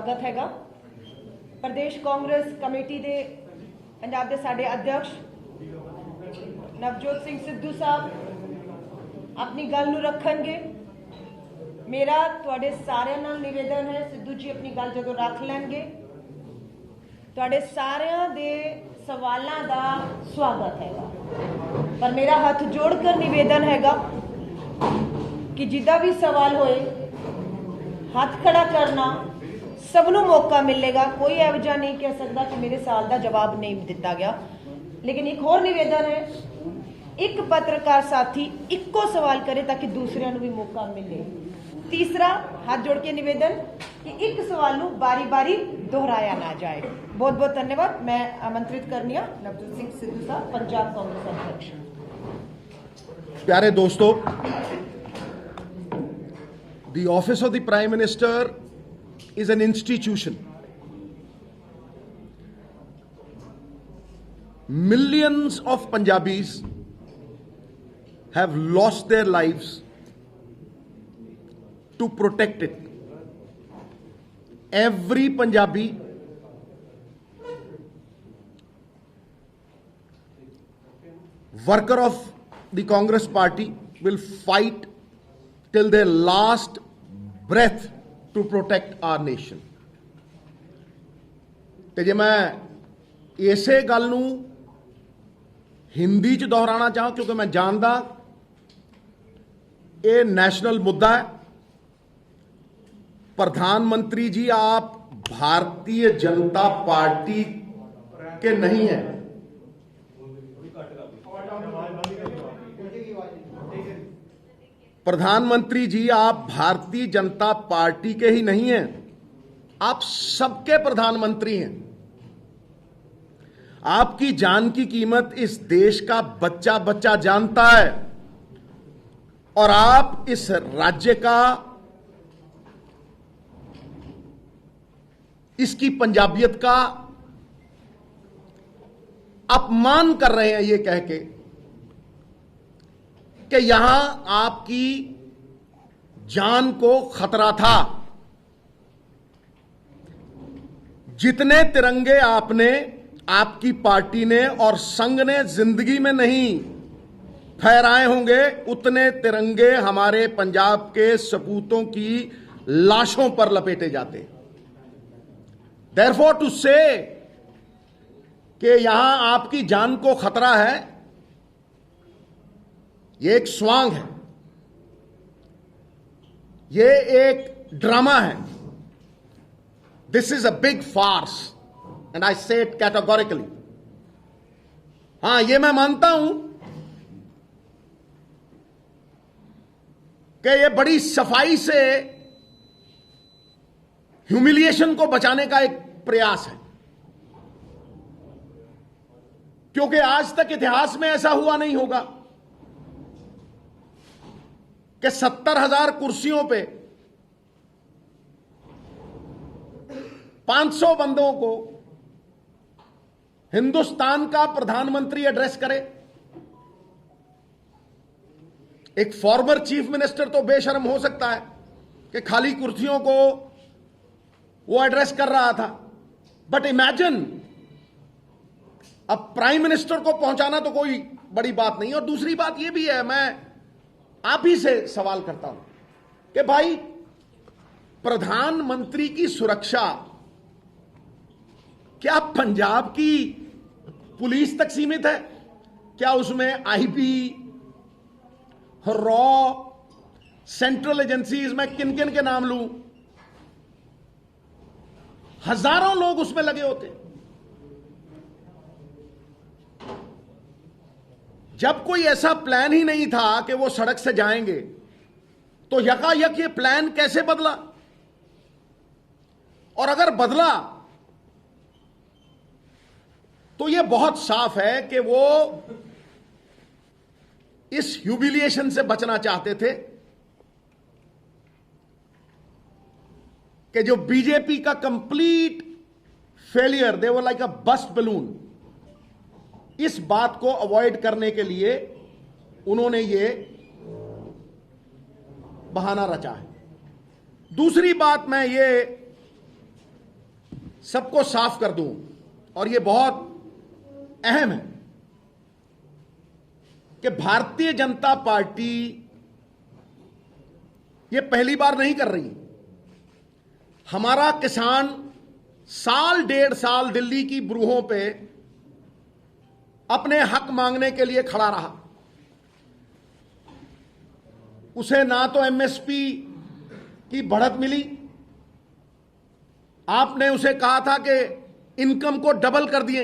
स्वागत हैगा। प्रदेश कांग्रेस कमेटी दे पंजाब दे साडे अध्यक्ष नवजोत सिंह सिद्धू साहब अपनी गल नूं रखणगे। मेरा तुहाडे सारिआं नाल निवेदन है, सिद्धू जी अपनी गल जदों रख लैणगे तुहाडे सारिआं दे सवालां दा स्वागत हैगा, पर मेरा हथ जोड़कर निवेदन हैगा कि जिदा भी सवाल होए हाथ खड़ा करना, सबनों मौका मिलेगा। कोई एवजा नहीं कह सकता कि मेरे सवाल का जवाब नहीं दिता गया। लेकिन एक होर निवेदन है, एक पत्रकार साथी इक्को सवाल करे ताकि दूसरिਆਂ ਨੂੰ भी मौका मिले। तीसरा हाथ जोड़ के निवेदन कि एक सवाल ਨੂੰ बारी बारी दोहराया ना जाए। बहुत बहुत धन्यवाद। मैं आमंत्रित करनी हूं नवजोत सिंह सिद्धू साहब, पंजाब कांग्रेस अध्यक्ष। प्यारे दोस्तों, the office of the Prime Minister is an institution. Millions of Punjabis have lost their lives to protect it. Every Punjabi worker of the Congress party will fight till their last breath to protect our nation. ਤੇ ਜੇ ਮੈਂ ਇਸੇ ਗੱਲ ਨੂੰ ਹਿੰਦੀ ਚ ਦੁਹਰਾਉਣਾ ਚਾਹਾਂ, ਕਿਉਂਕਿ ਮੈਂ ਜਾਣਦਾ ਇਹ नेशनल मुद्दा है। प्रधानमंत्री जी, आप भारतीय जनता पार्टी के नहीं हैं। प्रधानमंत्री जी, आप भारतीय जनता पार्टी के ही नहीं हैं, आप सबके प्रधानमंत्री हैं। आपकी जान की कीमत इस देश का बच्चा बच्चा जानता है, और आप इस राज्य का, इसकी पंजाबियत का अपमान कर रहे हैं ये कह के कि यहां आपकी जान को खतरा था। जितने तिरंगे आपने, आपकी पार्टी ने और संघ ने जिंदगी में नहीं फहराए होंगे, उतने तिरंगे हमारे पंजाब के सपूतों की लाशों पर लपेटे जाते। Therefore, to say कि यहां आपकी जान को खतरा है, ये एक स्वांग है, ये एक ड्रामा है। This is a big farce and I say it categorically. हां, ये मैं मानता हूं कि ये बड़ी सफाई से ह्यूमिलिएशन को बचाने का एक प्रयास है, क्योंकि आज तक इतिहास में ऐसा हुआ नहीं होगा कि 70,000 कुर्सियों पे 500 बंदों को हिंदुस्तान का प्रधानमंत्री एड्रेस करे। एक फॉर्मर चीफ मिनिस्टर तो बेशर्म हो सकता है कि खाली कुर्सियों को वो एड्रेस कर रहा था, बट इमेजिन अब प्राइम मिनिस्टर को पहुंचाना तो कोई बड़ी बात नहीं। और दूसरी बात यह भी है, मैं आप ही से सवाल करता हूं कि भाई, प्रधानमंत्री की सुरक्षा क्या पंजाब की पुलिस तक सीमित है? क्या उसमें आईबी, रॉ, सेंट्रल एजेंसीज, मैं किन किन के नाम लूं, हजारों लोग उसमें लगे होते। जब कोई ऐसा प्लान ही नहीं था कि वो सड़क से जाएंगे, तो यकायक ये प्लान कैसे बदला? और अगर बदला तो ये बहुत साफ है कि वो इस ह्यूमिलिएशन से बचना चाहते थे कि जो बीजेपी का complete failure, they were like a burst balloon, इस बात को अवॉइड करने के लिए उन्होंने ये बहाना रचा है। दूसरी बात मैं ये सबको साफ कर दूं, और यह बहुत अहम है कि भारतीय जनता पार्टी ये पहली बार नहीं कर रही। हमारा किसान साल डेढ़ साल दिल्ली की ब्रूहों पे अपने हक मांगने के लिए खड़ा रहा। उसे ना तो एमएसपी की बढ़त मिली, आपने उसे कहा था कि इनकम को डबल कर दिए।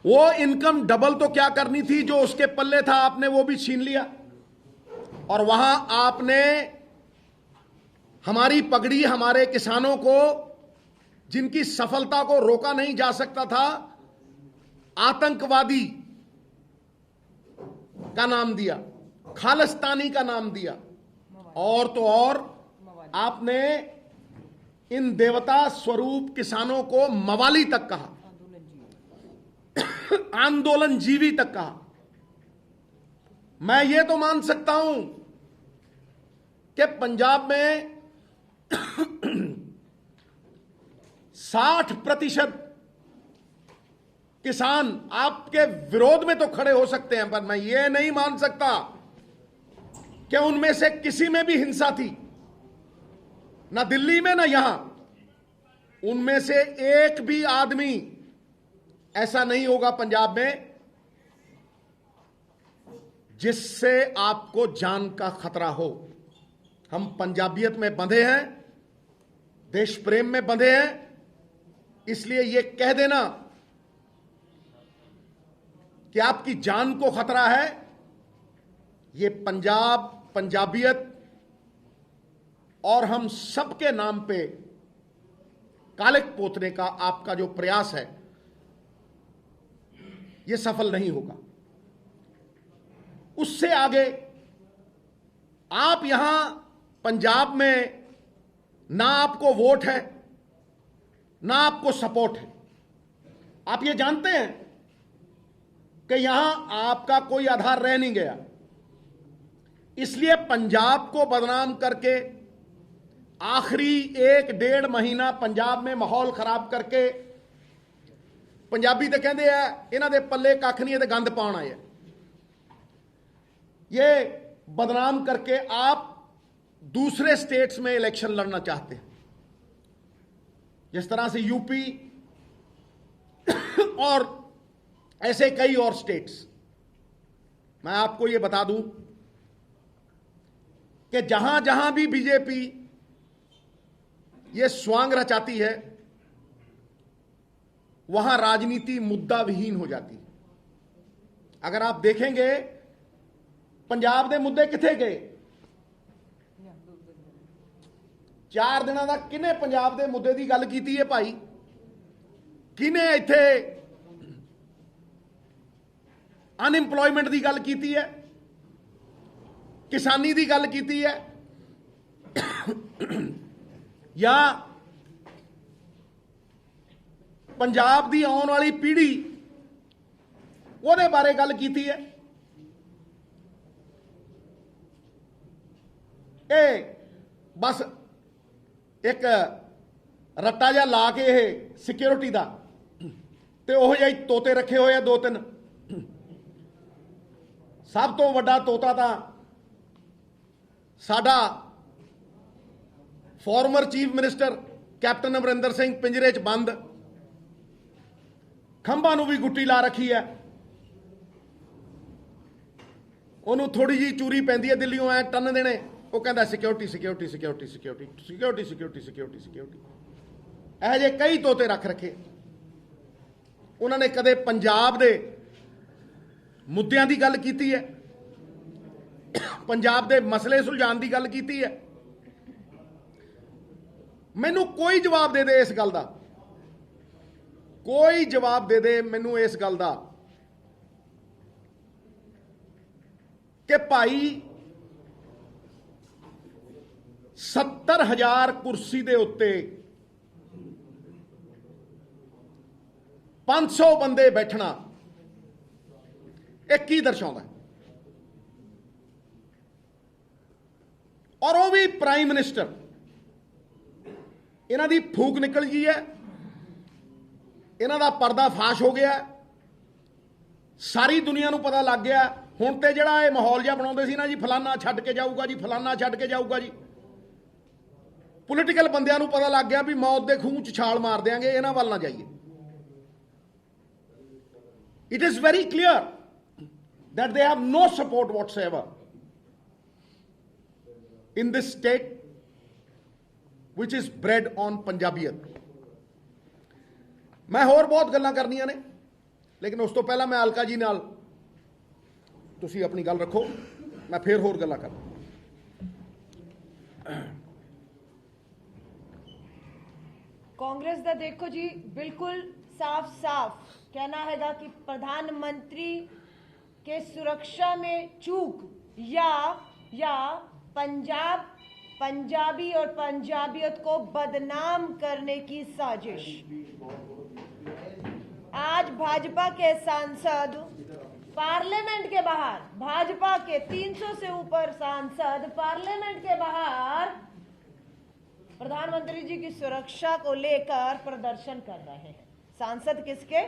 वो इनकम डबल तो क्या करनी थी, जो उसके पल्ले था आपने वो भी छीन लिया। और वहां आपने हमारी पगड़ी, हमारे किसानों को, जिनकी सफलता को रोका नहीं जा सकता था, आतंकवादी का नाम दिया, खालिस्तानी का नाम दिया, और तो और आपने इन देवता स्वरूप किसानों को मवाली तक कहा, आंदोलनजीवी तक कहा। मैं ये तो मान सकता हूं कि पंजाब में 60% किसान आपके विरोध में तो खड़े हो सकते हैं, पर मैं ये नहीं मान सकता कि उनमें से किसी में भी हिंसा थी, ना दिल्ली में ना यहां। उनमें से एक भी आदमी ऐसा नहीं होगा पंजाब में जिससे आपको जान का खतरा हो। हम पंजाबियत में बंधे हैं, देश प्रेम में बंधे हैं, इसलिए यह कह देना कि आपकी जान को खतरा है, यह पंजाब, पंजाबियत और हम सबके नाम पे कालिक पोतने का आपका जो प्रयास है, यह सफल नहीं होगा। उससे आगे आप यहां पंजाब में ना आपको वोट है, ना आपको सपोर्ट है। आप ये जानते हैं कि यहां आपका कोई आधार रह नहीं गया, इसलिए पंजाब को बदनाम करके आखिरी 1-1.5 महीना पंजाब में माहौल खराब करके, पंजाबी तो कहते हैं इन्हां दे पल्ले कख नहीं है, गंद पाउण आए। ये बदनाम करके आप दूसरे स्टेट्स में इलेक्शन लड़ना चाहते हैं, जिस तरह से यूपी और ऐसे कई और स्टेट्स। मैं आपको यह बता दूं कि जहां जहां भी बीजेपी ये स्वांग रचाती है, वहां राजनीति मुद्दा विहीन हो जाती है। अगर आप देखेंगे पंजाब के मुद्दे किथे गए, 4 दिनों का किने पंजाब के मुद्दे की गल की है भाई? किने इत्थे अनएम्पलॉयमेंट की गल की है, किसानी की गल की है, या पंजाब की आने वाली पीढ़ी ਉਹਦੇ बारे गल की है? ये बस एक रट्टा जा ला के सिक्योरिटी का ते ओह जिहे तोते रखे हुए हैं 2-3। सब तो वड्डा तोता तो साडा former chief minister captain Amarinder Singh पिंजरे च बंद, खंभा नूं भी गुट्टी ला रखी है। ਉਹਨੂੰ थोड़ी जी चूरी पैंदी है दिल्लियों ऐ टन देने, वो कहता security security security security security security security security. यह जे कई तोते रख रखे। उन्होंने कदे पंजाब दे मुद्दों की गल की है, पंजाब दे मसले सुलझाने की गल की है? मैनू कोई जवाब दे दे इस गल का, कोई जवाब दे दे मैनू इस गल का कि भाई 70,000 कुर्सी दे उत्ते 500 बंदे बैठना एक की दर्शाता है? और वो भी प्राइम मिनिस्टर। ਇਹਨਾਂ ਦੀ ਫੂਕ ਨਿਕਲ ਗਈ ਹੈ, ਇਹਨਾਂ ਦਾ ਪਰਦਾ ਫਾਸ਼ ਹੋ ਗਿਆ, ਸਾਰੀ ਦੁਨੀਆ ਨੂੰ ਪਤਾ ਲੱਗ ਗਿਆ। ਹੁਣ ਤੇ ਜਿਹੜਾ ਇਹ ਮਾਹੌਲ ਜਿਹਾ ਬਣਾਉਂਦੇ ਸੀ ਨਾ ਜੀ, ਫਲਾਨਾ ਛੱਡ ਕੇ ਜਾਊਗਾ ਜੀ, ਫਲਾਨਾ ਛੱਡ ਕੇ ਜਾਊਗਾ ਜੀ, ਪੋਲੀਟੀਕਲ ਬੰਦਿਆਂ ਨੂੰ ਪਤਾ ਲੱਗ ਗਿਆ ਵੀ ਮੌਤ ਦੇ ਖੂਹ 'ਚ ਛਾਲ ਮਾਰ ਦਿਆਂਗੇ, ਇਹਨਾਂ ਵੱਲ ਨਾ ਜਾਈਏ। It is very clear that they have no support whatsoever in this state which is bred on Punjabiyat। मैं होर बहुत गल्लां करनियां ने, लेकिन उस तो पहला मैं अलका जी नाल तुसी अपनी गल रखो, मैं फिर होर गल्लां कर। कांग्रेस दा देखो जी बिल्कुल साफ साफ कहना हैगा कि प्रधानमंत्री के सुरक्षा में चूक या पंजाबी और पंजाबियत को बदनाम करने की साजिश। आज भाजपा के सांसद पार्लियामेंट के बाहर, भाजपा के 300 से ऊपर सांसद पार्लियामेंट के बाहर प्रधानमंत्री जी की सुरक्षा को लेकर प्रदर्शन कर रहे हैं। सांसद किसके?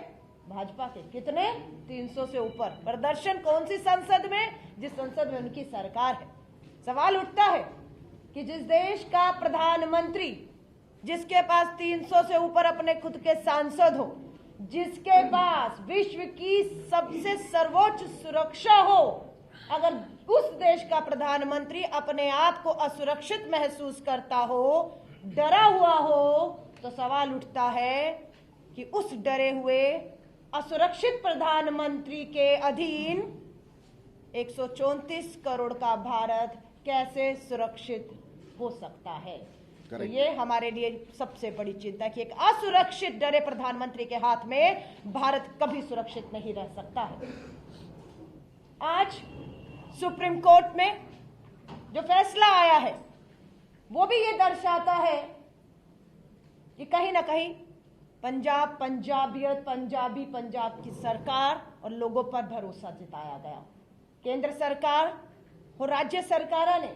भाजपा के। कितने? 300 से ऊपर। प्रदर्शन कौन सी संसद में? जिस संसद में उनकी सरकार है। सवाल उठता है कि जिस देश का प्रधानमंत्री, जिसके पास 300 से ऊपर अपने खुद के सांसद हो, जिसके पास विश्व की सबसे सर्वोच्च सुरक्षा हो, अगर उस देश का प्रधानमंत्री अपने आप को असुरक्षित महसूस करता हो, डरा हुआ हो, तो सवाल उठता है कि उस डरे हुए असुरक्षित प्रधानमंत्री के अधीन 134 करोड़ का भारत कैसे सुरक्षित हो सकता है। तो ये हमारे लिए सबसे बड़ी चिंता कि एक असुरक्षित डरे प्रधानमंत्री के हाथ में भारत कभी सुरक्षित नहीं रह सकता है। आज सुप्रीम कोर्ट में जो फैसला आया है वो भी ये दर्शाता है कि कहीं ना कहीं पंजाब, पंजाबियत, पंजाब की सरकार और लोगों पर भरोसा जताया गया। केंद्र सरकार और राज्य सरकारों ने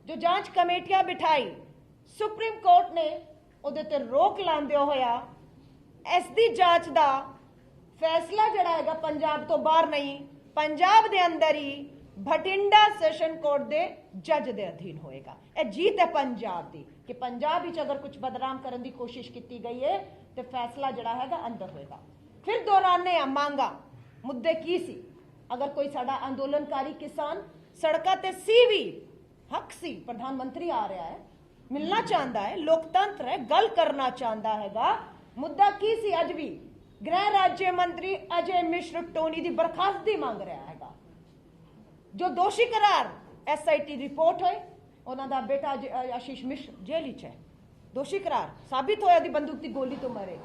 जो जांच कमेटियां बिठाई, सुप्रीम कोर्ट ने उहदे ते रोक लांदे होया इसदी जांच दा फैसला जड़ा हैगा पंजाब तो बाहर नहीं, पंजाब दे अंदर ही भटिंडा सैशन कोर्ट दे जज दे अधीन होएगा। यह जीत है पंजाब दी कि पंजाब विच अगर कुछ बदनाम करने की कोशिश की गई है तो फैसला जड़ा हैगा अंदर होएगा। फिर दोहराने आ मांगा मुद्दे की सी, अगर कोई साडा आंदोलनकारी किसान सड़का ते सी भी हक सी, प्रधानमंत्री आ रहा है, मिलना चाहता है, लोकतंत्र है, गल करना चाहता हैगा, मुद्दा की सी अज भी गृह राज्य मंत्री अजय मिश्र टोनी की बर्खास्तगी मांग रहा हैगा। जो दोषी करार SIT रिपोर्ट होए, उन्होंने बेटा आशीष मिश्र जेल च है, दोषी करार साबित होया दी बंदूक की गोली तो मरे,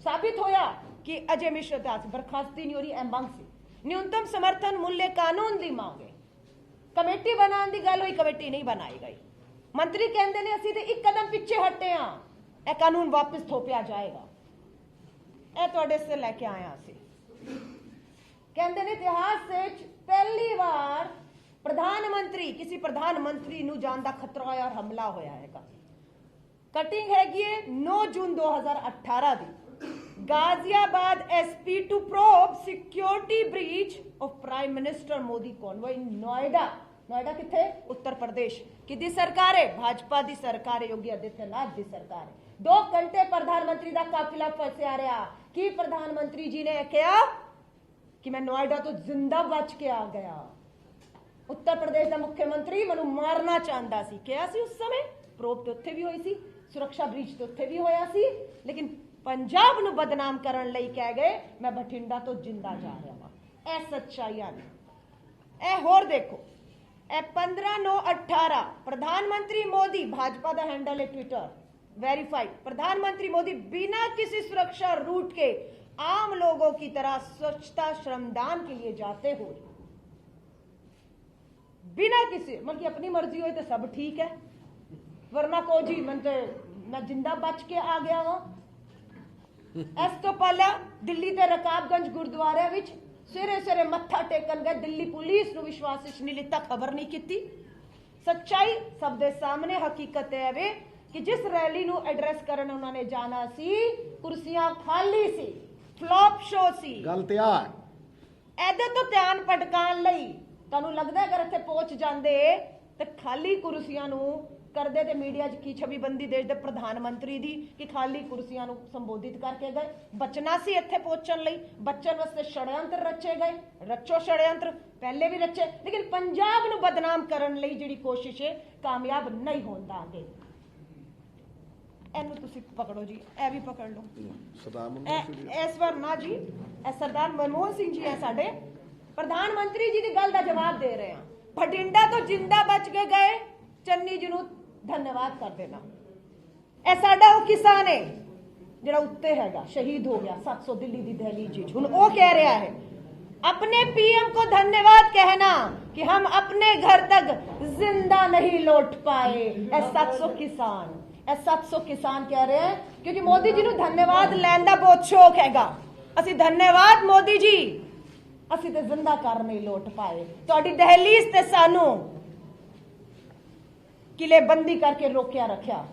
साबित होया कि अजय मिश्र बर्खास्तगी नहीं हो रही, मांग सी न्यूनतम समर्थन मूल्य कानून की मांग है, कमेटी बनाने की गल हुई, कमेटी नहीं बनाई गई। मंत्री कहते ने असीं ते एक कदम पिछे हटे हाँ, यह कानून वापस थोपिया जाएगा। यह तुहाडे से लैके आया सी, कहते ने इतिहास से पहली बार प्रधानमंत्री, किसी प्रधानमंत्री नूं जान दा खतरा होया और हमला होया हैगा। कटिंग हैगी 9 जून 2018 दी, Ghaziabad SP to probe security breach of prime minister Modi convoy in Noida. Noida किथे? उत्तर प्रदेश। किदी सरकार है? भाजपा दी सरकार है, योगी आदित्यनाथ दी सरकार है। 2 घंटे प्रधानमंत्री दा काफिला फंसया रहा कि प्रधानमंत्री जी ने कहा कि मैं नोएडा तो जिंदा बच के आ गया। उत्तर प्रदेश का मुख्यमंत्री मनु मारना चाहता सी, क्या सी उस समय प्रोब तो उत्थे भी हुई सी, सुरक्षा ब्रीच तो उत्थे भी होया सी, लेकिन पंजाब नू बदनाम करन लई कह गए मैं बठिंडा तो जिंदा जा रहा वा। ए सच्चाइयां ने। ए होर देखो, ए 15/9/18 प्रधानमंत्री मोदी, भाजपा दा हैंडल है ट्विटर वेरीफाइड, प्रधानमंत्री मोदी बिना किसी सुरक्षा रूट के आम लोगों की तरह स्वच्छता श्रमदान के लिए जाते हो, बिना किसी मतलब की अपनी मर्जी हो तो सब ठीक है, वरना को जी मैं जिंदा बच के आ गया वहां। इस तो पहले दिल्ली के रकाबगंज गुरुद्वारे विच सवेरे सवेरे मत्था टेकन गए, दिल्ली पुलिस नूं विश्वास नहीं लिता, खबर नहीं की। सच्चाई सब दे सामने, हकीकत है वे ਕਿ ਜਿਸ ਰੈਲੀ ਨੂੰ ਐਡਰੈਸ ਕਰਨ ਉਹਨਾਂ ਨੇ ਜਾਣਾ ਸੀ, ਕੁਰਸੀਆਂ ਖਾਲੀ ਸੀ, ਫਲॉप ਸ਼ੋ ਸੀ। ਗੱਲ ਤੇ ਆ ਇਹਦੇ ਤੋਂ ਧਿਆਨ ਭਟਕਾਉਣ ਲਈ ਤੁਹਾਨੂੰ ਲੱਗਦਾ ਅਗਰ ਇੱਥੇ ਪਹੁੰਚ ਜਾਂਦੇ ਤੇ ਖਾਲੀ ਕੁਰਸੀਆਂ ਨੂੰ ਕਰਦੇ ਤੇ ਮੀਡੀਆ 'ਚ ਕੀ ਛਵੀਬੰਦੀ ਦੇਸ਼ ਦੇ ਪ੍ਰਧਾਨ ਮੰਤਰੀ ਦੀ ਕਿ ਖਾਲੀ ਕੁਰਸੀਆਂ ਨੂੰ ਸੰਬੋਧਿਤ ਕਰਕੇ ਗਏ। ਬਚਣਾ ਸੀ ਇੱਥੇ ਪਹੁੰਚਣ ਲਈ, ਬਚਣ ਵਾਸਤੇ षड्यंत्र रचे गए। रचो षड्यंत्र, पहले भी रचे, लेकिन पंजाब ਨੂੰ ਬਦਨਾਮ ਕਰਨ ਲਈ ਜਿਹੜੀ ਕੋਸ਼ਿਸ਼ ਹੈ ਕਾਮਯਾਬ ਨਹੀਂ ਹੋਣ ਦਾਂਗੇ। ਇਹਨੂੰ ਤੁਸੀਂ ਪਕੜੋ ਜੀ, ਇਹ ਵੀ ਪਕੜ ਲਓ। ਇਸ ਵਾਰ ਨਾ ਜੀ, ਇਹ ਸਰਦਾਰ ਮਨਮੋਹਨ ਸਿੰਘ ਜੀ ਹੈ ਸਾਡੇ ਪ੍ਰਧਾਨ ਮੰਤਰੀ ਜੀ ਦੀ ਗੱਲ ਦਾ ਜਵਾਬ ਦੇ ਰਹੇ ਆ। ਬਠਿੰਡਾ ਤੋਂ ਜਿੰਦਾ ਬਚ ਕੇ ਗਏ ਚੰਨੀ ਜੀ ਨੂੰ ਧੰਨਵਾਦ ਕਰ ਦੇਣਾ। ਇਹ ਸਾਡਾ ਉਹ ਕਿਸਾਨ ਹੈ ਜਿਹੜਾ ਉੱਤੇ ਹੈਗਾ, ਸ਼ਹੀਦ ਹੋ ਗਿਆ 700 ਦਿੱਲੀ ਦੀ ਦਹਿਲੀ ਜੀ। ਹੁਣ ਉਹ ਕਹਿ ਰਿਹਾ ਹੈ अपने पीएम को धन्यवाद कहना कि हम अपने घर तक जिंदा नहीं लौट पाए। 700 किसान, 700 किसान कह रहे हैं क्योंकि मोदी जी ਨੂੰ ਧੰਨਵਾਦ ਲੈਣ ਦਾ ਬਹੁਤ ਸ਼ੌਕ ਹੈਗਾ। ਅਸੀਂ ਧੰਨਵਾਦ ਮੋਦੀ ਜੀ, ਅਸੀਂ ਤੇ ਜ਼ਿੰਦਾ ਕਰ ਨਹੀਂ ਲੋਟ ਪਾਏ। ਤੁਹਾਡੀ ਦਹਲੀਜ਼ ਤੇ ਸਾਨੂੰ ਕਿਲੇਬੰਦੀ ਕਰਕੇ ਰੋਕਿਆ ਰੱਖਿਆ।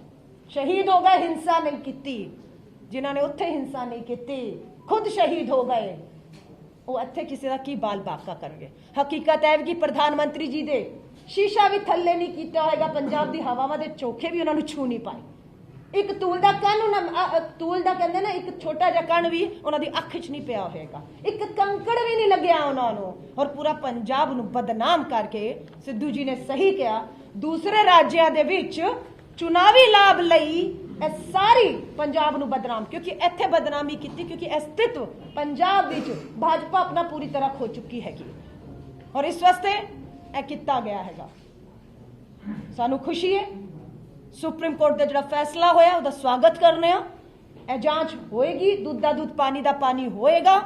ਸ਼ਹੀਦ ਹੋ ਗਏ, ਹਿੰਸਾ ਨਹੀਂ ਕੀਤੀ। ਜਿਨ੍ਹਾਂ ਨੇ ਉੱਥੇ ਹਿੰਸਾ ਨਹੀਂ ਕੀਤੀ ਖੁਦ ਸ਼ਹੀਦ ਹੋ ਗਏ। ਉਹ ਇੱਥੇ ਕਿਸੇ ਦਾ ਕੀ ਬਾਲ ਬਾਕਾ ਕਰਨਗੇ। ਹਕੀਕਤ ਹੈ ਕਿ ਪ੍ਰਧਾਨ ਮੰਤਰੀ ਜੀ ਦੇ ਸ਼ੀਸ਼ਾ ਵੀ ਥੱਲੇ ਨਹੀਂ ਕੀਤਾ ਹੋਏਗਾ। ਪੰਜਾਬ ਦੀ ਹਵਾਵਾਂ ਦੇ ਚੋਖੇ ਵੀ ਉਹਨਾਂ ਨੂੰ ਛੂ ਨਹੀਂ ਪਾਏ। ਇੱਕ ਤੂਲ ਦਾ ਕਣ, ਤੂਲ ਦਾ ਕਹਿੰਦੇ ਨਾ, ਇੱਕ ਛੋਟਾ ਜਿਹਾ ਕਣ ਵੀ ਉਹਨਾਂ ਦੀ ਅੱਖ 'ਚ ਨਹੀਂ ਪਿਆ ਹੋਏਗਾ। ਇੱਕ ਕੰਕੜ ਵੀ ਨਹੀਂ ਲੱਗਿਆ ਉਹਨਾਂ ਨੂੰ। ਔਰ ਪੂਰਾ ਪੰਜਾਬ ਨੂੰ ਬਦਨਾਮ ਕਰਕੇ ਸਿੱਧੂ ਜੀ ਨੇ ਸਹੀ ਕਿਹਾ, ਦੂਸਰੇ ਰਾਜਾਂ ਦੇ ਵਿੱਚ ਚੁਣਾਵੀ ਲਾਭ ਲਈ ਇਹ ਸਾਰੀ ਪੰਜਾਬ ਨੂੰ ਬਦਨਾਮ, ਕਿਉਂਕਿ ਇੱਥੇ ਬਦਨਾਮੀ ਕੀਤੀ ਕਿਉਂਕਿ ਅਸਤਿਤਵ ਪੰਜਾਬ ਵਿੱਚ ਭਾਜਪਾ ਆਪਣਾ ਪੂਰੀ ਤਰ੍ਹਾਂ ਖੋ ਚੁੱਕੀ ਹੈਗੀ। ਔਰ ਇਸ ਵਾਸਤੇ ਇਹ ਕੀਤਾ ਗਿਆ ਹੈਗਾ। ਸਾਨੂੰ ਖੁਸ਼ੀ ਹੈ ਸੁਪਰੀਮ ਕੋਰਟ ਦਾ ਜਿਹੜਾ ਫੈਸਲਾ ਹੋਇਆ ਉਹਦਾ ਸਵਾਗਤ ਕਰਨੇ ਆ। ਇਹ ਜਾਂਚ ਹੋਏਗੀ, ਦੁੱਧ ਦਾ ਦੁੱਧ, ਪਾਣੀ ਦਾ ਪਾਣੀ ਹੋਏਗਾ।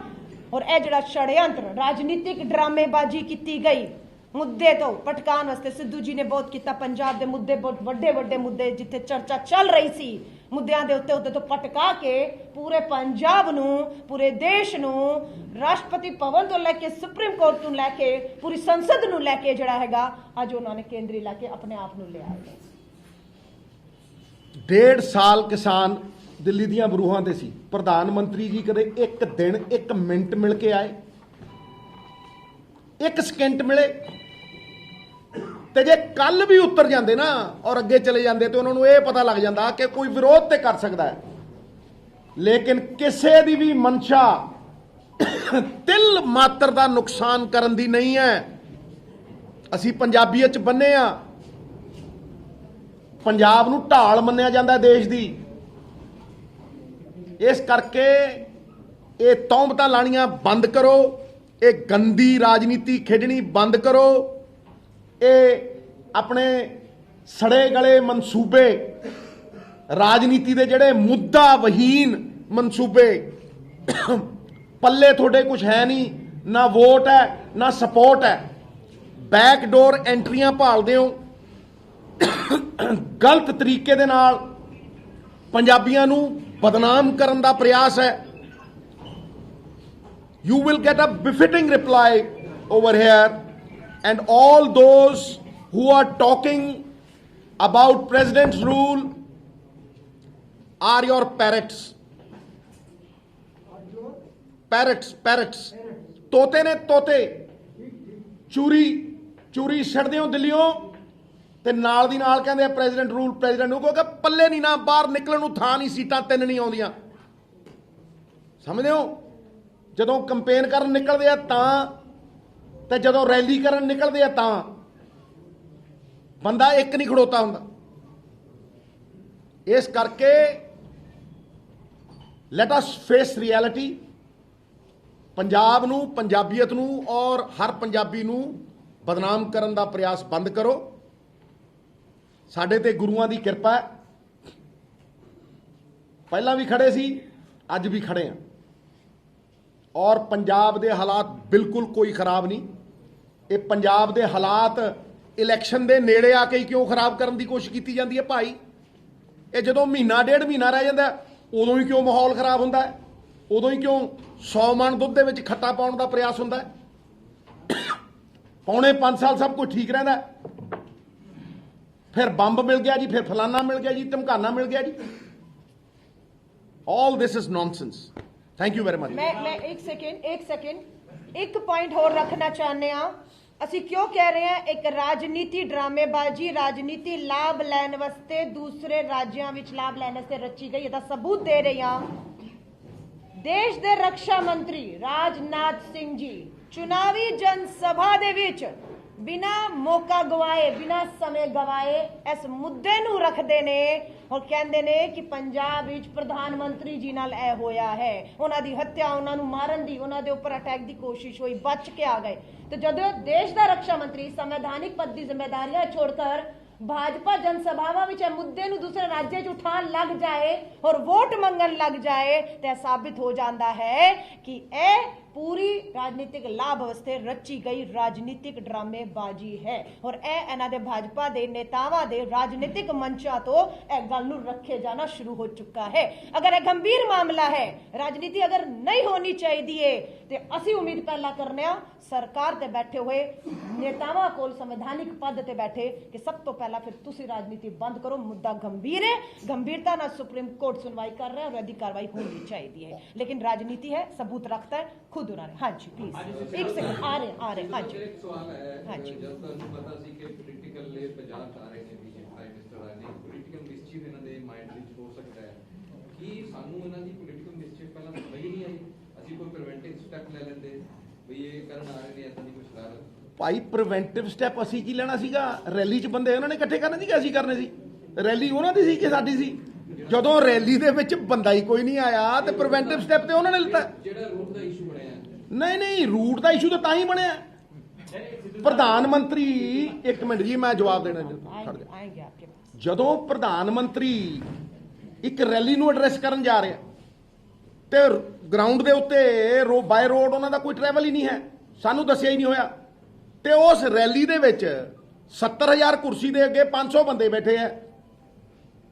ਔਰ ਇਹ ਜਿਹੜਾ षड्यंत्र, ਰਾਜਨੀਤਿਕ ਡਰਾਮੇਬਾਜ਼ੀ ਕੀਤੀ ਗਈ ਮੁੱਦੇ ਤੋਂ ਭਟਕਾਉਣ ਵਾਸਤੇ ਸਿੱਧੂ ਜੀ ਨੇ ਬਹੁਤ ਕੀਤਾ। ਪੰਜਾਬ ਦੇ ਮੁੱਦੇ, ਬਹੁਤ ਵੱਡੇ ਵੱਡੇ ਮੁੱਦੇ ਜਿੱਥੇ ਚਰਚਾ ਚੱਲ ਰਹੀ ਸੀ, ਮੁੱਦਿਆਂ ਦੇ ਉੱਤੇ ਤੋਂ ਭਟਕਾ ਕੇ ਪੂਰੇ ਪੰਜਾਬ ਨੂੰ, ਪੂਰੇ ਦੇਸ਼ ਨੂੰ, ਰਾਸ਼ਟਰਪਤੀ ਭਵਨ ਤੋਂ ਲੈ ਕੇ ਸੁਪਰੀਮ ਕੋਰਟ ਤੋਂ ਲੈ ਕੇ ਪੂਰੀ ਸੰਸਦ ਨੂੰ ਲੈ ਕੇ ਜਿਹੜਾ ਹੈਗਾ ਅੱਜ ਉਹਨਾਂ ਨੇ ਕੇਂਦਰੀ ਲੈ ਕੇ ਆਪਣੇ ਆਪ ਨੂੰ ਲਿਆ। 1.5 ਸਾਲ ਕਿਸਾਨ ਦਿੱਲੀ ਦੀਆਂ ਬਰੂਹਾਂ ਤੇ ਸੀ। ਪ੍ਰਧਾਨ ਮੰਤਰੀ ਜੀ ਕਦੇ ਇੱਕ ਦਿਨ, ਇੱਕ ਮਿੰਟ ਮਿਲ ਕੇ ਆਏ? ਇੱਕ ਸਕਿੰਟ ਮਿਲੇ? ਤੇ ਜੇ ਕੱਲ ਵੀ ਉਤਰ ਜਾਂਦੇ ਨਾ ਔਰ ਅੱਗੇ ਚਲੇ ਜਾਂਦੇ ਤੇ ਉਹਨਾਂ ਨੂੰ ਇਹ ਪਤਾ ਲੱਗ ਜਾਂਦਾ ਕਿ ਕੋਈ ਵਿਰੋਧ ਤੇ ਕਰ ਸਕਦਾ ਹੈ। ਲੇਕਿਨ ਕਿਸੇ ਦੀ ਵੀ ਮਨਸ਼ਾ ਤਿਲ ਮਾਤਰ ਦਾ ਨੁਕਸਾਨ ਕਰਨ ਦੀ ਨਹੀਂ ਹੈ। ਅਸੀਂ ਪੰਜਾਬੀਅਤ ਚ ਬੰਨੇ ਆ। ਪੰਜਾਬ ਨੂੰ ਢਾਲ ਮੰਨਿਆ ਜਾਂਦਾ ਦੇਸ਼ ਦੀ। ਇਸ ਕਰਕੇ ਇਹ ਤੌਹਮਤਾਂ ਲਾਣੀਆਂ ਬੰਦ ਕਰੋ। ਇਹ ਗੰਦੀ ਰਾਜਨੀਤੀ ਖੇਡਣੀ ਬੰਦ ਕਰੋ। ਇਹ ਆਪਣੇ ਸੜੇ ਗਲੇ ਮਨਸੂਬੇ, ਰਾਜਨੀਤੀ ਦੇ ਜਿਹੜੇ ਮੁੱਦਾ ਵਹੀਨ ਮਨਸੂਬੇ, ਪੱਲੇ ਤੁਹਾਡੇ ਕੁਝ ਹੈ ਨਹੀਂ, ਨਾ ਵੋਟ ਹੈ ਨਾ ਸਪੋਰਟ ਹੈ। ਬੈਕਡੋਰ ਐਂਟਰੀਆਂ ਭਾਲਦੇ ਹੋ। ਗਲਤ ਤਰੀਕੇ ਦੇ ਨਾਲ ਪੰਜਾਬੀਆਂ ਨੂੰ ਬਦਨਾਮ ਕਰਨ ਦਾ ਪ੍ਰਯਾਸ ਹੈ। You will get a befitting reply over here, and all those who are talking about president's rule are your parrots. Parrots. ਤੋਤੇ ਨੇ ਤੋਤੇ। ਚੂਰੀ ਛੱਡਦੇ ਹੋ ਦਿੱਲੀੋਂ ਤੇ ਨਾਲ ਦੀ ਨਾਲ ਕਹਿੰਦੇ ਪ੍ਰੈਜ਼ੀਡੈਂਟ ਰੂਲ, ਪ੍ਰੈਜ਼ੀਡੈਂਟ ਨੂੰ, ਕਿਉਂਕਿ ਪੱਲੇ ਨਹੀਂ ਨਾ, ਬਾਹਰ ਨਿਕਲਣ ਨੂੰ ਥਾਂ ਨਹੀਂ, ਸੀਟਾਂ 3 ਨਹੀਂ ਆਉਂਦੀਆਂ। ਸਮਝਦੇ ਹੋ? ਜਦੋਂ ਕੰਪੇਨ ਕਰਨ ਨਿਕਲਦੇ ਆ ਤਾਂ, ਤੇ ਜਦੋਂ ਰੈਲੀ ਕਰਨ ਨਿਕਲਦੇ ਆ ਤਾਂ ਬੰਦਾ ਇੱਕ ਨਹੀਂ ਖੜੋਤਾ ਹੁੰਦਾ। ਇਸ ਕਰਕੇ let us face reality. Punjab ਨੂੰ, ਪੰਜਾਬੀਅਤ ਨੂੰ ਔਰ ਹਰ ਪੰਜਾਬੀ ਨੂੰ ਬਦਨਾਮ ਕਰਨ ਦਾ ਪ੍ਰਯਾਸ ਬੰਦ ਕਰੋ। ਸਾਡੇ ਤੇ ਗੁਰੂਆਂ ਦੀ ਕਿਰਪਾ ਹੈ। ਪਹਿਲਾਂ ਵੀ ਖੜੇ ਸੀ, ਅੱਜ ਵੀ ਖੜੇ ਆ। ਔਰ ਪੰਜਾਬ ਦੇ ਹਾਲਾਤ ਬਿਲਕੁਲ ਕੋਈ ਖਰਾਬ ਨਹੀਂ। ਇਹ ਪੰਜਾਬ ਦੇ ਹਾਲਾਤ ਇਲੈਕਸ਼ਨ ਦੇ ਨੇੜੇ ਆ ਕੇ ਕਿਉਂ ਖਰਾਬ ਕਰਨ ਦੀ ਕੋਸ਼ਿਸ਼ ਕੀਤੀ ਜਾਂਦੀ ਹੈ ਭਾਈ? ਇਹ ਜਦੋਂ ਮਹੀਨਾ ਡੇਢ ਮਹੀਨਾ ਰਹਿ ਜਾਂਦਾ ਉਦੋਂ ਹੀ ਕਿਉਂ ਮਾਹੌਲ ਖਰਾਬ ਹੁੰਦਾ ਹੈ? ਉਦੋਂ ਹੀ ਕਿਉਂ 100 ਮਣ ਦੁੱਧ ਦੇ ਵਿੱਚ ਖੱਟਾ ਪਾਉਣ ਦਾ ਪ੍ਰਯਾਸ ਹੁੰਦਾ ਹੈ? ਪੌਣੇ 5 ਸਾਲ ਸਭ ਕੁਝ ਠੀਕ ਰਹਿੰਦਾ, फिर बंब मिल गया जी, फिर फलाना मिल गया जी, धमकाना मिल गया जी। All this is nonsense. Thank you very much. मैं एक सेकंड एक पॉइंट होर रखना चाहते हैं। ਅਸੀਂ ਕਿਉਂ ਕਹਿ ਰਹੇ ਹਾਂ ਇੱਕ ਰਾਜਨੀਤੀ ਡਰਾਮੇਬਾਜ਼ੀ ਰਾਜਨੀਤੀ ਲਾਭ ਲੈਣ ਵਾਸਤੇ ਦੂਸਰੇ ਰਾਜਾਂ ਵਿੱਚ ਲਾਭ ਲੈਣ ਵਾਸਤੇ ਰਚੀ ਗਈ ਇਹਦਾ ਸਬੂਤ ਦੇ ਰਹੇ ਹਾਂ। ਦੇਸ਼ ਦੇ ਰੱਖਿਆ ਮੰਤਰੀ ਰਾਜਨਾਥ ਸਿੰਘ ਜੀ ਚੁਣਾਵੀ ਜਨ ਸਭਾ ਦੇ ਵਿੱਚ ਬਿਨਾ ਮੌਕਾ ਗਵਾਏ ਬਿਨਾ ਸਮੇਂ ਗਵਾਏ ਇਸ ਮੁੱਦੇ ਨੂੰ ਰੱਖਦੇ ਨੇ ਔਰ ਕਹਿੰਦੇ ਨੇ ਕਿ ਪੰਜਾਬ ਵਿੱਚ ਪ੍ਰਧਾਨ ਮੰਤਰੀ ਜੀ ਨਾਲ ਇਹ ਹੋਇਆ ਹੈ, ਉਹਨਾਂ ਦੀ ਹੱਤਿਆ, ਉਹਨਾਂ ਨੂੰ ਮਾਰਨ ਦੀ, ਉਹਨਾਂ ਦੇ ਉੱਪਰ ਅਟੈਕ ਦੀ ਕੋਸ਼ਿਸ਼ ਹੋਈ, ਬਚ ਕੇ ਆ ਗਏ। तो जब देश का रक्षा मंत्री संवैधानिक पद की जिम्मेदारियां छोड़कर भाजपा जनसभावां विच मुद्दे नूं दूसरे राज्य च उठाण लग जाए और वोट मंगण लग जाए तो साबित हो जाता है कि यह पूरी राजनीतिक लाभ वास्ते रची गई राजनीतिक ड्रामेबाजी है और यह इन्हां दे भाजपा के नेतावां दे राजनीतिक मंचां तो यह गल नूं रखे जाना शुरू हो चुका है। अगर यह गंभीर मामला है, राजनीति अगर नहीं होनी चाहिए तो असी उम्मीद पहला करने सरकार ते बैठे हुए नेतावां कोल संवैधानिक पद ते बैठे कि सब तो पहला फिर तुसी राजनीति बंद करो। मुद्दा गंभीर है, गंभीरता ना सुप्रीम कोर्ट सुनवाई कर रहा है और यदि कार्रवाई होनी चाहिए है, लेकिन राजनीति है, सबूत रखता है, खुद उन्होंने। हाँ जी प्लीज एक सेकंड आ रहे हाँ जी। एक सवाल है, हाँ जी। जब ਤੁਹਾਨੂੰ ਪਤਾ ਸੀ ਕਿ ਪੋਲੀਟੀਕਲ ਲੈ ਪੰਜਾਬ ਆ ਰਹੇ ਨੇ ਬੀਜੇਪੀ ਪ੍ਰਾਈਮ ਮਿਨਿਸਟਰ ਆ ਨੇ ਪੋਲੀਟੀਕਲ ਮਿਸਚੀਫ ਇਹਨਾਂ ਦੇ ਮਾਈਂਡ ਵਿੱਚ ਹੋ ਸਕਦਾ ਹੈ ਕਿ ਸਾਨੂੰ ਇਹਨਾਂ ਦੀ ਪੋਲੀਟੀਕਲ ਮਿਸਚੀਫ ਪਹਿਲਾਂ ਸਮਝ ਹੀ ਨਹੀਂ ਆਈ, ਅਸੀਂ ਕੋਈ ਪ੍ਰੀਵੈਂਟਿਵ ਸਟੈਪ ਲੈ ਲੈਂਦੇ ਵੀ ਇਹ ਕਰਨ ਆ ਰਹੇ ਨੇ ਇਦਾਂ ਦੀ ਕੁਝ ਸ਼ਰਾਰਤ। ਭਾਈ ਪ੍ਰੀਵੈਂਟਿਵ ਸਟੈਪ ਅਸੀਂ ਕੀ ਲੈਣਾ ਸੀਗਾ? ਰੈਲੀ 'ਚ ਬੰਦੇ ਉਹਨਾਂ ਨੇ ਇਕੱਠੇ ਕਰਨੇ ਸੀ ਕਿ ਅਸੀਂ ਕਰਨੇ ਸੀ? ਰੈਲੀ ਉਹਨਾਂ ਦੀ ਸੀ ਕਿ ਸਾਡੀ ਸੀ? ਜਦੋਂ ਰੈਲੀ ਦੇ ਵਿੱਚ ਬੰਦਾ ਹੀ ਕੋਈ ਨਹੀਂ ਆਇਆ ਤੇ ਪ੍ਰੀਵੈਂਟਿਵ ਸਟੈਪ ਤੇ ਉਹਨਾਂ ਨੇ ਲਿੱਤਾ। ਜਿਹੜਾ ਰੂਟ ਦਾ ਇਸ਼ੂ ਬਣਿਆ ਨਹੀਂ ਰੂਟ ਦਾ ਇਸ਼ੂ ਤਾਂ ਹੀ ਬਣਿਆ। ਪ੍ਰਧਾਨ ਮੰਤਰੀ ਇੱਕ ਮਿੰਟ ਜੀ ਮੈਂ ਜਵਾਬ ਦੇਣਾ ਖੜ ਜਾ। आएंगे आपके पास। ਜਦੋਂ ਪ੍ਰਧਾਨ ਮੰਤਰੀ ਇੱਕ ਰੈਲੀ ਨੂੰ ਐਡਰੈਸ ਕਰਨ ਜਾ ਰਿਹਾ ਤੇ ਗਰਾਊਂਡ ਦੇ ਉੱਤੇ ਬਾਈ ਰੋਡ ਉਹਨਾਂ ਦਾ ਕੋਈ ਟਰੈਵਲ ਹੀ ਨਹੀਂ ਹੈ, ਸਾਨੂੰ ਦੱਸਿਆ ਹੀ ਨਹੀਂ ਹੋਇਆ ਤੇ ਉਸ ਰੈਲੀ ਦੇ ਵਿੱਚ 70000 ਕੁਰਸੀ ਦੇ ਅੱਗੇ 500 ਬੰਦੇ ਬੈਠੇ ਆ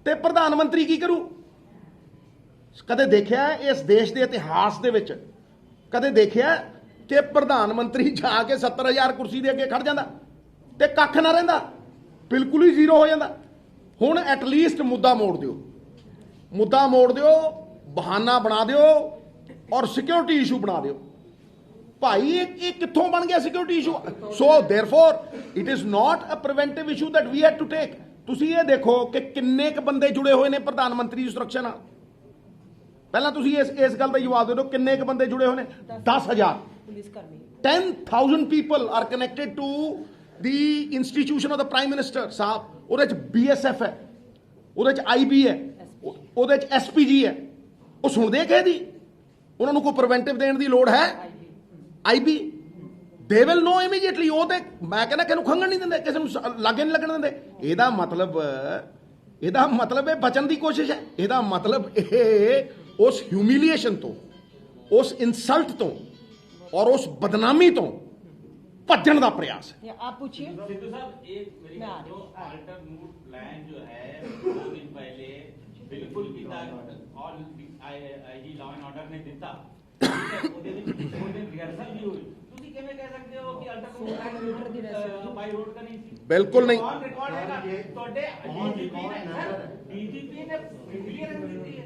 ਤੇ ਪ੍ਰਧਾਨ ਮੰਤਰੀ ਕੀ ਕਰੂ? ਕਦੇ ਦੇਖਿਆ ਇਸ ਦੇਸ਼ ਦੇ ਇਤਿਹਾਸ ਦੇ ਵਿੱਚ ਕਦੇ ਦੇਖਿਆ ਕਿ ਪ੍ਰਧਾਨ ਮੰਤਰੀ ਜਾ ਕੇ 70000 ਕੁਰਸੀ ਦੇ ਅੱਗੇ ਖੜ ਜਾਂਦਾ ਤੇ ਕੱਖ ਨਾ ਰਹਿੰਦਾ, ਬਿਲਕੁਲ ਹੀ ਜ਼ੀਰੋ ਹੋ ਜਾਂਦਾ। ਹੁਣ ਐਟਲੀਸਟ ਮੁੱਦਾ ਮੋੜ ਦਿਓ, ਬਹਾਨਾ ਬਣਾ ਦਿਓ ਔਰ ਸਿਕਿਉਰਿਟੀ ਇਸ਼ੂ ਬਣਾ ਦਿਓ। ਭਾਈ ਇਹ ਕਿੱਥੋਂ ਬਣ ਗਿਆ security issue? So therefore it is not a preventive issue that we had to take. ਤੁਸੀਂ ਇਹ ਦੇਖੋ ਕਿ ਕਿੰਨੇ ਕ ਬੰਦੇ ਜੁੜੇ ਹੋਏ ਨੇ ਪ੍ਰਧਾਨ ਮੰਤਰੀ ਦੀ ਸੁਰੱਖਿਆ ਨਾਲ। ਪਹਿਲਾਂ ਤੁਸੀਂ ਇਸ ਗੱਲ ਦਾ ਜਵਾਬ ਦੇ ਦਿਓ, ਕਿੰਨੇ ਕ ਬੰਦੇ ਜੁੜੇ ਹੋਏ ਨੇ? 10,000 पुलिस कर्मी 10,000 people are connected to the institution of the prime minister ਸਾਹਿਬ। ਉਹਦੇ ਚ BSF ਹੈ, ਉਹਦੇ ਚ IB ਹੈ, ਉਹਦੇ ਚ SPG ਹੈ। ਉਹ ਸੁਣਦੇ ਕਿਸੇ ਦੀ? ਉਹਨਾਂ ਨੂੰ ਕੋਈ ਪ੍ਰੀਵੈਂਟਿਵ ਦੇਣ ਦੀ ਲੋੜ ਹੈ? IB they will know immediately। ਉਹ ਤੇ ਮੈਂ ਕਹਿੰਦਾ ਕਿਸੇ ਨੂੰ ਖੰਘਣ ਨਹੀਂ ਦਿੰਦੇ, ਕਿਸੇ ਨੂੰ ਲਾਗੇ ਨਹੀਂ ਲੱਗਣ ਦਿੰਦੇ। ਇਹਦਾ ਮਤਲਬ ਇਹ ਬਚਣ ਦੀ ਕੋਸ਼ਿਸ਼ ਹੈ। ਇਹਦਾ ਮਤਲਬ ਇਹ ਉਸ ਹਿਊਮਿਲੀਏਸ਼ਨ ਤੋਂ, ਉਸ ਇਨਸਲਟ ਤੋਂ और उस बदनामी तो भजन का प्रयास है। आप पूछिए सिद्धू साहब, एक मेरी जो अल्टरनेट प्लान जो है 2 दिन पहले बिल्कुल किया और आईजी लॉ एंड ऑर्डर ने दिता ਉਹਦੇ ਵਿੱਚ 2 ਦਿਨ ਰਿਹਰਸਲ ਵੀ ਹੋਈ। ਤੁਸੀਂ ਕਿਵੇਂ ਕਹਿ ਸਕਦੇ ਹੋ ਕਿ ਅਲਟਰਨੇਟ ਪਲਾਨ ਬਾਈ ਰੋਡ ਦਾ ਨਹੀਂ ਸੀ? ਬਿਲਕੁਲ ਨਹੀਂ। ਔਨ ਰਿਕਾਰਡ ਹੈਗਾ ਤੁਹਾਡੇ ਡੀਜੀਪੀ ਨੇ ਕਲੀਅਰੈਂਸ ਦਿੱਤੀ ਹੈ,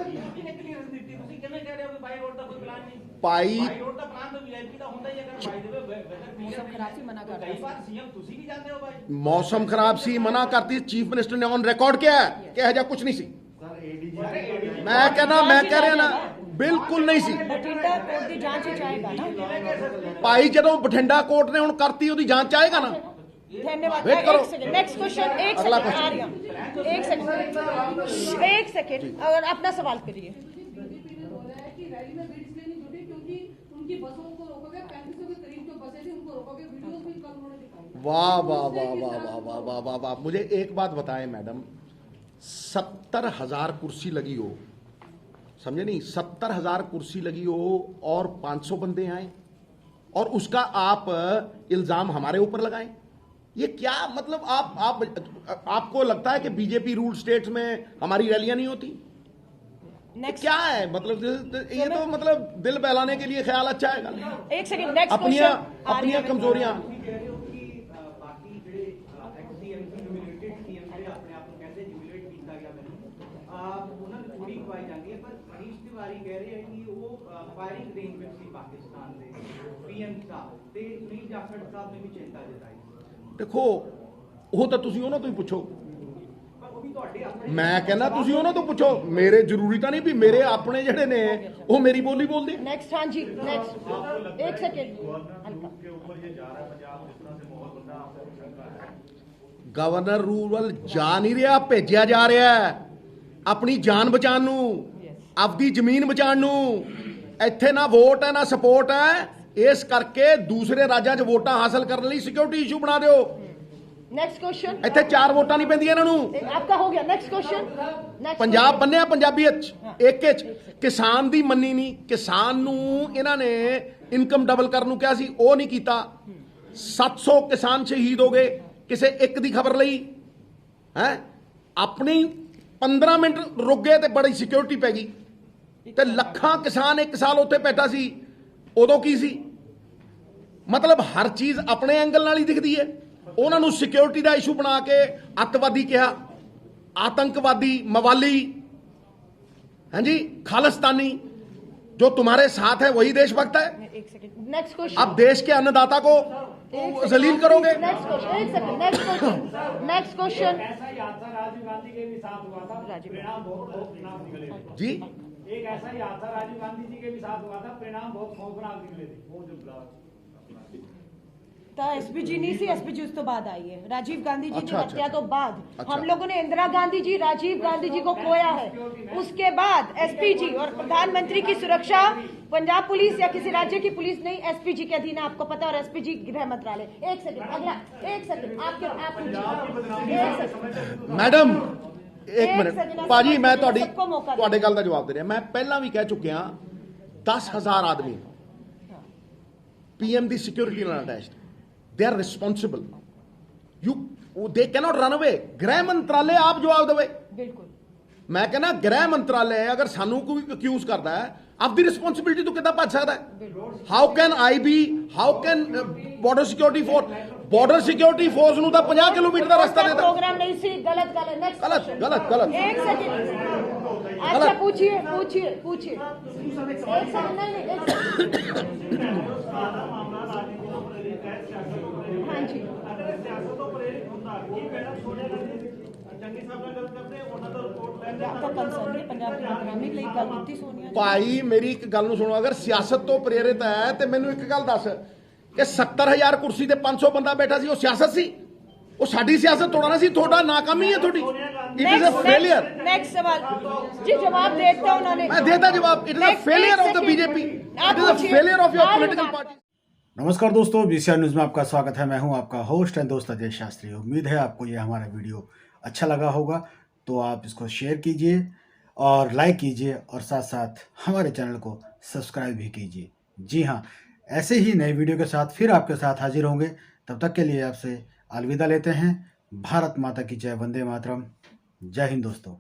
ਡੀਜੀਪੀ ਨੇ ਕਲੀਅਰੈਂਸ ਦਿੱਤੀ। ਤੁਸੀਂ ਕਿਵੇਂ ਕਹਿ ਰਹੇ ਹੋ ਕਿ ਬਾਈ ਰੋਡ ਦਾ ਕੋਈ ਪਲਾਨ ਨਹੀਂ? ਬਾਈ ਰੋਡ ਦਾ ਪਲਾਨ ਤਾਂ ਵੀਆਈਪੀ ਦਾ ਹੁੰਦਾ ਹੀ ਅਗਰ ਬਾਈ ਦੇ ਵੈਦਰ ਖਰਾਬ ਸੀ ਮਨਾ ਕਰਦਾ। ਕਈ ਵਾਰ ਸੀਐਮ ਤੁਸੀਂ ਵੀ ਜਾਂਦੇ ਹੋ ਬਾਈ। मौसम खराब सी मना करती, चीफ मिनिस्टर ने ऑन रिकॉर्ड किया है कि यह कुछ नहीं सी। मैं कह रहा ना बिल्कुल नहीं सी। बठिंडा कोर्ट की जांच ही चाहेगा ना भाई जदों बठिंडा कोर्ट ने हुण करती ओदी जांच आएगा ना। धन्यवाद। वेट करो। एक सेकंड, नेक्स्ट क्वेश्चन। एक अगला सेकंड आ रही हूं। एक सेकंड अगर अपना सवाल करिए। बीजेपी ने बोला है कि रैली में भीड़ इसलिए नहीं जुटी क्योंकि उनकी बसों को रोकोगे, 3500 के करीब जो बसें थी उनको रोकोगे। वीडियोस भी कल उन्होंने दिखाई। वाह वाह वाह वाह वाह वाह वाह वाह वाह। मुझे एक बात बताएं मैडम, 70,000 कुर्सी लगी हो, समझे नहीं, 70,000 कुर्सी लगी हो और 500 बंदे आए और उसका आप इल्जाम हमारे ऊपर लगाएं, ये क्या मतलब? आपको लगता है कि बीजेपी रूल स्टेट्स में हमारी रैलियां नहीं होती? क्या है मतलब? ये तो मतलब दिल बहलाने के लिए ख्याल अच्छा है। एक सेकंड, नेक्स्ट क्वेश्चन। अपनी कमजोरियां ਬਾਕੀ ਜਿਹੜੇ ਐਕਸ-ਸੀਐਮ ਸੀ ਨੋਮੀਨੇਟਡ ਸੀਐਮ ਲਗਵਾਈ ਜਾਂਦੀ ਹੈ, ਪਰ ਮਨੀਸ਼ ਤਿਵਾਰੀ ਕਹਿ ਰਹੇ ਹੈ ਕਿ ਉਹ ਫਾਇਰਿੰਗ ਰੇਂਜ ਵਿੱਚ ਸੀ ਪਾਕਿਸਤਾਨ ਦੇ ਪੀਐਮ ਸਾਹਿਬ ਤੇ ਸੁਨੀਲ ਜਾਖੜ ਸਾਹਿਬ ਨੇ ਵੀ ਚਿੰਤਾ ਜਤਾਈ। ਦੇਖੋ ਉਹ ਤਾਂ ਤੁਸੀਂ ਉਹਨਾਂ ਤੋਂ ਹੀ ਪੁੱਛੋ। ਪਰ ਉਹ ਵੀ ਤੁਹਾਡੇ ਆਪਣੇ ਮੈਂ ਕਹਿੰਦਾ ਤੁਸੀਂ ਉਹਨਾਂ ਤੋਂ ਪੁੱਛੋ, ਮੇਰੇ ਜ਼ਰੂਰੀ ਤਾਂ ਨਹੀਂ ਵੀ ਮੇਰੇ ਆਪਣੇ ਜਿਹੜੇ ਨੇ ਉਹ ਮੇਰੀ ਬੋਲੀ ਬੋਲਦੇ। नेक्स्ट, हाँ जी नेक्स्ट, एक सेकेंड। ਗਵਰਨਰ ਰੂਲ ਜਾ ਨਹੀਂ ਰਿਹਾ, ਭੇਜਿਆ ਜਾ ਰਿਹਾ ਹੈ ਆਪਣੀ ਜਾਨ ਬਚਾਉਣ ਨੂੰ, ਆਪਦੀ ਜ਼ਮੀਨ ਬਚਾਉਣ ਨੂੰ। ਇੱਥੇ ਨਾ ਵੋਟ ਹੈ ਨਾ ਸਪੋਰਟ ਹੈ, ਇਸ ਕਰਕੇ ਦੂਸਰੇ ਰਾਜਾਂ 'ਚ ਵੋਟਾਂ ਹਾਸਲ ਕਰਨ ਲਈ ਸਿਕਿਉਰਿਟੀ ਇਸ਼ੂ ਬਣਾ ਦਿਓ। नेक्स्ट क्वेश्चन, ਇੱਥੇ 4 ਵੋਟਾਂ ਨਹੀਂ ਪੈਂਦੀਆਂ ਇਹਨਾਂ ਨੂੰ। आपका हो गया। नेक्स्ट क्वेश्चन, ਪੰਜਾਬ ਬੰਨਿਆ ਪੰਜਾਬੀਅਤ 'ਚ ਇੱਕ ਕਿਸਾਨ ਦੀ ਮੰਨੀ ਨਹੀਂ, ਕਿਸਾਨ ਨੂੰ ਇਹਨਾਂ ਨੇ ਇਨਕਮ ਡਬਲ ਕਰਨ ਨੂੰ ਕਿਹਾ ਸੀ, ਉਹ ਨਹੀਂ ਕੀਤਾ। 700 ਕਿਸਾਨ ਸ਼ਹੀਦ ਹੋ ਗਏ ਕਿਸੇ ਇੱਕ ਦੀ ਖਬਰ ਲਈ ਹੈ। ਆਪਣੀ 15 ਮਿੰਟ ਰੁਕ ਗਏ ਤੇ ਬੜੀ ਸਿਕਿਉਰਿਟੀ ਪੈ ਗਈ ਤੇ ਲੱਖਾਂ ਕਿਸਾਨ 1 ਸਾਲ ਉੱਥੇ ਬੈਠਾ ਸੀ, ਉਦੋਂ ਕੀ ਸੀ? ਮਤਲਬ ਹਰ ਚੀਜ਼ ਆਪਣੇ ਐਂਗਲ ਨਾਲ ਹੀ ਦਿਖਦੀ ਹੈ। ਉਹਨਾਂ ਨੂੰ ਸਿਕਿਉਰਿਟੀ ਦਾ ਇਸ਼ੂ ਬਣਾ ਕੇ ਅੱਤਵਾਦੀ ਕਿਹਾ, आतंकवादी, मवाली, हाँ जी, खालिस्तानी। जो तुम्हारे साथ है वही देशभक्त है। एक सेकंड, नेक्स्ट क्वेश्चन। अब देश के अन्नदाता को जलील करोगे। नेक्स्ट क्वेश्चन, एक second, next question, next question. ऐसा ही हादसा राजीव गांधी के भी साथ हुआ था, परिणाम बहुत खौफनाक निकले थे। जी, एक ऐसा ही हादसा राजीव गांधी जी के भी साथ हुआ था, परिणाम बहुत खौफनाक निकले थे। वो जो ਤਾਂ ਐਸਪੀਜੀ नहीं सी, एसपीजी उस तो बाद आई है। राजीव गांधी जी की अच्छा, हत्या तो बाद अच्छा। हम लोगों ने इंदिरा गांधी जी, राजीव गांधी जी को खोया है। उसके बाद एसपीजी और प्रधानमंत्री की सुरक्षा पंजाब पुलिस या किसी राज्य की पुलिस नहीं, एसपीजी के अधीन है, आपको पता है। और एसपीजी गृह मंत्रालय। एक सेकंड, अगला, एक सेकंड, आप मैडम एक एक मिनट सेकंड, ਭਾਜੀ, ਮੈਂ सबको मौका दे। ਤੁਹਾਡੇ ਗੱਲ ਦਾ ਜਵਾਬ ਦੇ ਰਿਹਾ। ਮੈਂ ਪਹਿਲਾਂ ਵੀ ਕਹਿ ਚੁੱਕਿਆ 10,000 ਆਦਮੀ पीएम ਦੀ ਸਿਕਿਉਰਿਟੀ ਨਾਲ attached. they are responsible, they cannot run away। गृह मंत्रालय आप जवाब देवे। बिल्कुल। मैं कहना गृह मंत्रालय अगर सानू कोई अक्यूज करता है, आपकी रिस्पॉन्सिबिलिटी तो कितना भज सकता है? How can I be, how can border security force नु तो 50 किलोमीटर का रास्ता देता। प्रोग्राम नहीं सी, गलत गलत। नेक्स्ट गलत गलत गलत। एक सेकंड, अच्छा पूछिए पूछिए पूछिए। एक सेकंड, नहीं नहीं, एक सेकंड। हाँ जी, आपका कंसर्न है पंजाब की इकोनॉमिक ਲਈ ਗੱਲ ਕੀਤੀ ਸੋਨੀਆ। ਭਾਈ ਮੇਰੀ ਇੱਕ ਗੱਲ ਨੂੰ ਸੁਣੋ, ਅਗਰ ਸਿਆਸਤ ਤੋਂ ਪ੍ਰੇਰਿਤ ਹੈ ਤੇ ਮੈਨੂੰ ਇੱਕ ਗੱਲ ਦੱਸ ਕਿ 70,000 ਕੁਰਸੀ ਤੇ 500 ਬੰਦਾ ਬੈਠਾ ਸੀ, ਉਹ ਸਿਆਸਤ ਸੀ? ਉਹ ਸਾਡੀ ਸਿਆਸਤ ਤੋੜਨਾ ਸੀ? ਤੁਹਾਡਾ ਨਾਕਾਮੀ ਹੈ ਤੁਹਾਡੀ। It is a failure. Next सवाल जी, जवाब देता उन्होंने। मैं देता जवाब। It is a failure of the BJP, it is a failure of your political party. नमस्कार दोस्तों, बीसीआर न्यूज़ में आपका स्वागत है। मैं हूं आपका होस्ट एंड दोस्त अजय शास्त्री। उम्मीद है आपको ये हमारा वीडियो अच्छा लगा होगा, तो आप इसको शेयर कीजिए और लाइक कीजिए और साथ साथ हमारे चैनल को सब्सक्राइब भी कीजिए। जी हाँ, ऐसे ही नए वीडियो के साथ फिर आपके साथ हाजिर होंगे। तब तक के लिए आपसे अलविदा लेते हैं। भारत माता की जय, वंदे मातरम। जय हिंद दोस्तों।